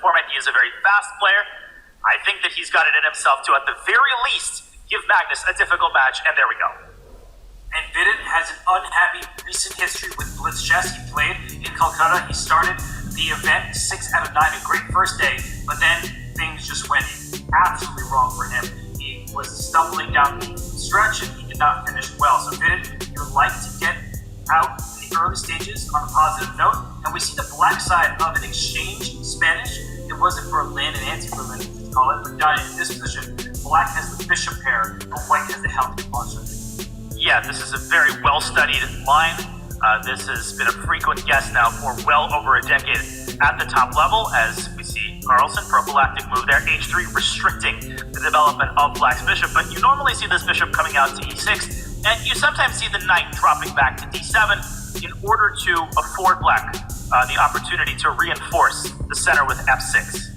format. He is a very fast player. I think that he's got it in himself to, at the very least, give Magnus a difficult match, and there we go. And Vidit has an unhappy recent history with blitz chess. He played in Calcutta. He started the event 6 out of 9, a great first day, but then things just went absolutely wrong for him. He was stumbling down the stretch and he did not finish well. So Vidit, you would like to get out in the early stages on a positive note, and we see the black side of an exchange in Spanish. It wasn't for land and anti-Berlin, as we call it, but down in this position, black has the bishop pair and white has the healthy pawn structure. Yeah, this is a very well-studied line. This has been a frequent guest now for well over a decade at the top level, as we see Carlson, prophylactic move there, h3, restricting the development of black's bishop. But you normally see this bishop coming out to e6, and you sometimes see the knight dropping back to d7 in order to afford black the opportunity to reinforce the center with f6.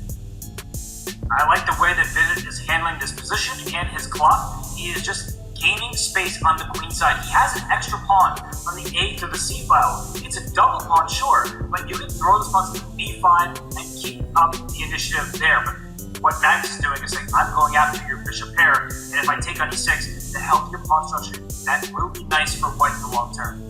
I like the way that Vidit is handling this position and his clock. He is just gaining space on the queen side. He has an extra pawn from the A to the C file. It's a double pawn, sure, but you can throw this pawn to the B5 and keep up the initiative there. But what Magnus is doing is saying, I'm going after your bishop pair, and if I take on e6 to help your pawn structure, that will be nice for white in the long term.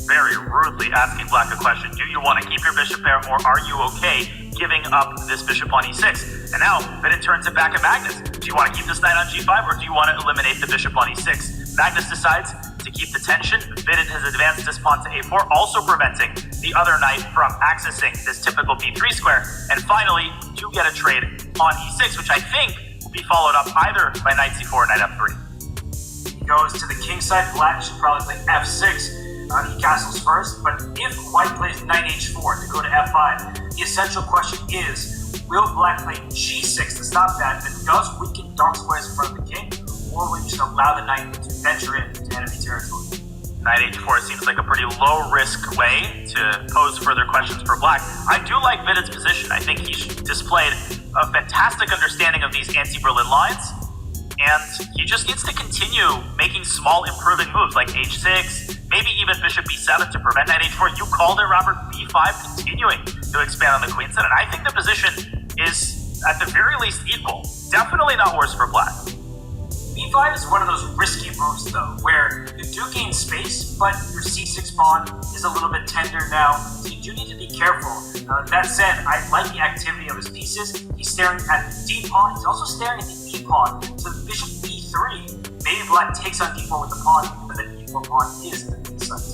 Very rudely asking black a question. Do you want to keep your bishop pair, or are you okay giving up this bishop on e6? And now, Vidit turns it back at Magnus. Do you want to keep this knight on g5, or do you want to eliminate the bishop on e6? Magnus decides to keep the tension. Vidit has advanced this pawn to a4, also preventing the other knight from accessing this typical b3 square. And finally, you get a trade on e6, which I think will be followed up either by knight c4 or knight f3. He goes to the king side. Black should probably play f6. He castles first, but if white plays knight h4 to go to f5, the essential question is, will black play g6 to stop that? If it does weaken dark squares in front of the king, or will you just allow the knight to venture into enemy territory? Knight h4 seems like a pretty low-risk way to pose further questions for black. I do like Vidit's position. I think he's displayed a fantastic understanding of these anti-Berlin lines, and he just needs to continue making small improving moves like h6, maybe even bishop b7 to prevent knight h4. You called it, Robert. b5 continuing to expand on the queen side, and I think the position is at the very least equal. Definitely not worse for black. b5 is one of those risky moves, though, where you do gain space, but your c6 pawn is a little bit tender now, so you do need to be careful. That said, I like the activity of his pieces. He's staring at the d pawn. He's also staring at the e pawn. So bishop e3. Maybe black takes on d4 with the pawn, but the d4 pawn is the queen side.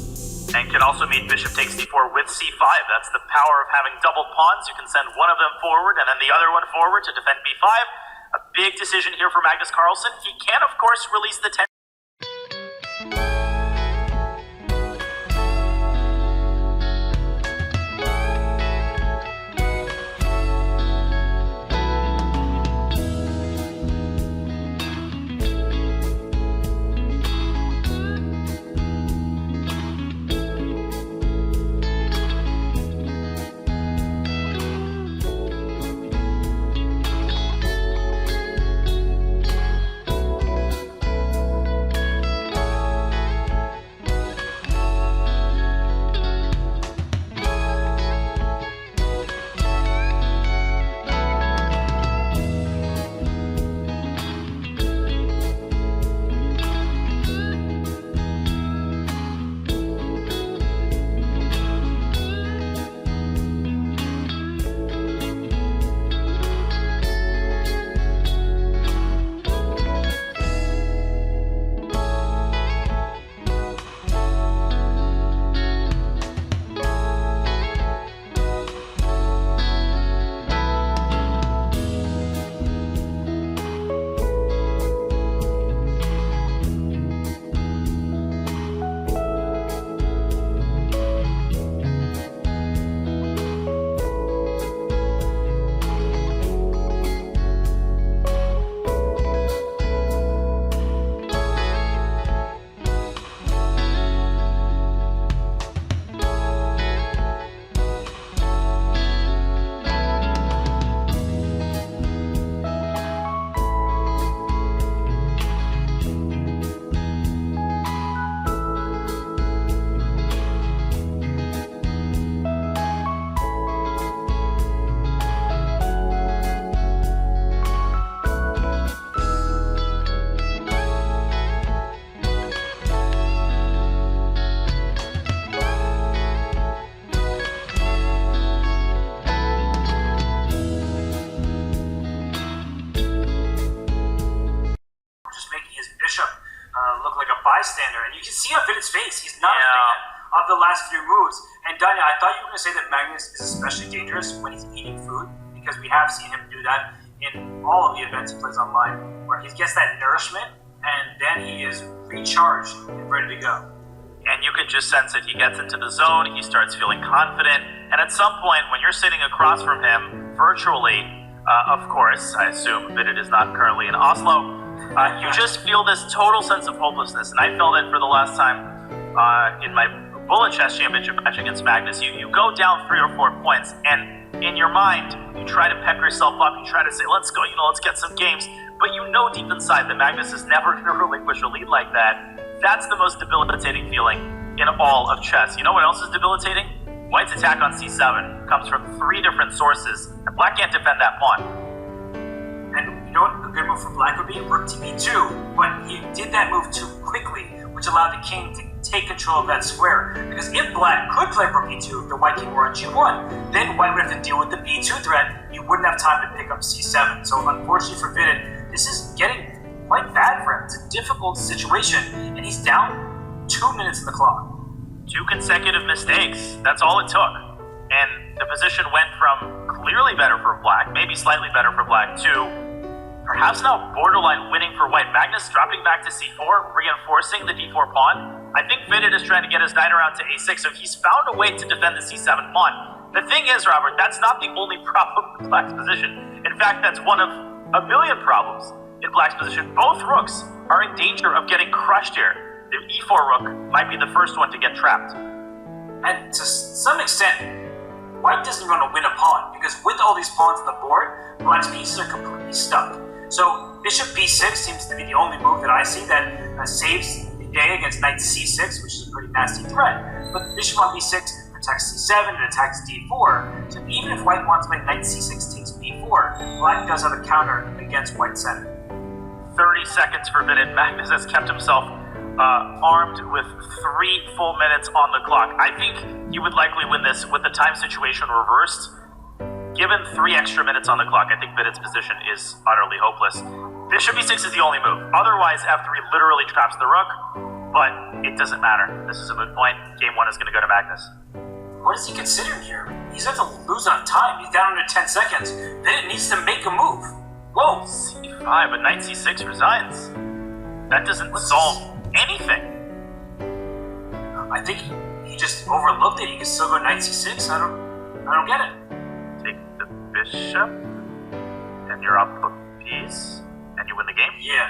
And can also mean bishop takes d4 with c5. That's the power of having doubled pawns. You can send one of them forward and then the other one forward to defend b5. A big decision here for Magnus Carlsen. He can, of course, release the tension. Vidit's face. He's not a fan of the last few moves. And Danya, I thought you were going to say that Magnus is especially dangerous when he's eating food, because we have seen him do that in all of the events he plays online, where he gets that nourishment and then he is recharged and ready to go. And you can just sense it. He gets into the zone, he starts feeling confident, and at some point when you're sitting across from him virtually, of course, I assume Vidit is not currently in Oslo, you just feel this total sense of hopelessness. And I felt it for the last time in my bullet chess championship match against Magnus. You go down 3 or 4 points, and in your mind, you try to pep yourself up, you try to say, let's go, let's get some games. But you know deep inside that Magnus is never going to relinquish a lead like that. That's the most debilitating feeling in all of chess. You know what else is debilitating? White's attack on c7 comes from 3 different sources, and Black can't defend that pawn. And you know what a good move for Black would be? Rook to b2, but he did that move too quickly, which allowed the king to take control of that square. Because if Black could play rook e2, if the white king were on g1, then White would have to deal with the b2 threat. You wouldn't have time to pick up c7. So unfortunately for Vidit, this is getting quite bad for him. It's a difficult situation, and he's down 2 minutes on the clock. 2 consecutive mistakes. That's all it took. And the position went from clearly better for Black, maybe slightly better for Black, to perhaps now borderline winning for White. Magnus dropping back to c4, reinforcing the d4 pawn. I think Vidit is trying to get his knight around to a6, so he's found a way to defend the c7 pawn. The thing is, Robert, that's not the only problem with Black's position. In fact, that's one of a million problems in Black's position. Both rooks are in danger of getting crushed here. The e4 rook might be the first one to get trapped. And to some extent, White doesn't want to win a pawn, because with all these pawns on the board, Black's pieces are completely stuck. So bishop b6 seems to be the only move that I see that saves the day against knight c6, which is a pretty nasty threat. But bishop on b6 protects c7 and attacks d4. So even if White wants to play knight c6 takes b4, Black does have a counter against White's center. 30 seconds for Vidit. Magnus has kept himself armed with 3 full minutes on the clock. I think he would likely win this with the time situation reversed. Given 3 extra minutes on the clock, I think Vidit's position is utterly hopeless. Bishop e6 is the only move. Otherwise, f3 literally traps the rook, but it doesn't matter. This is a moot point. Game 1 is going to go to Magnus. What is he considering here? He's about to lose on time. He's down under 10 seconds. Vidit needs to make a move. Whoa! c5, but knight c6 resigns. That doesn't solve anything. I think he just overlooked it. He can still go knight c6. I don't get it. Take the bishop, and you're up a piece, and you win the game. Yeah.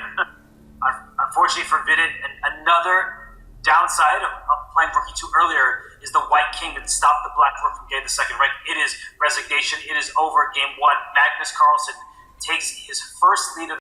Unfortunately for Vidit, another downside of playing rook e2 earlier is the white king that stopped the black rook from getting the second rank. It is resignation. It is over. Game 1. Magnus Carlsen takes his first lead of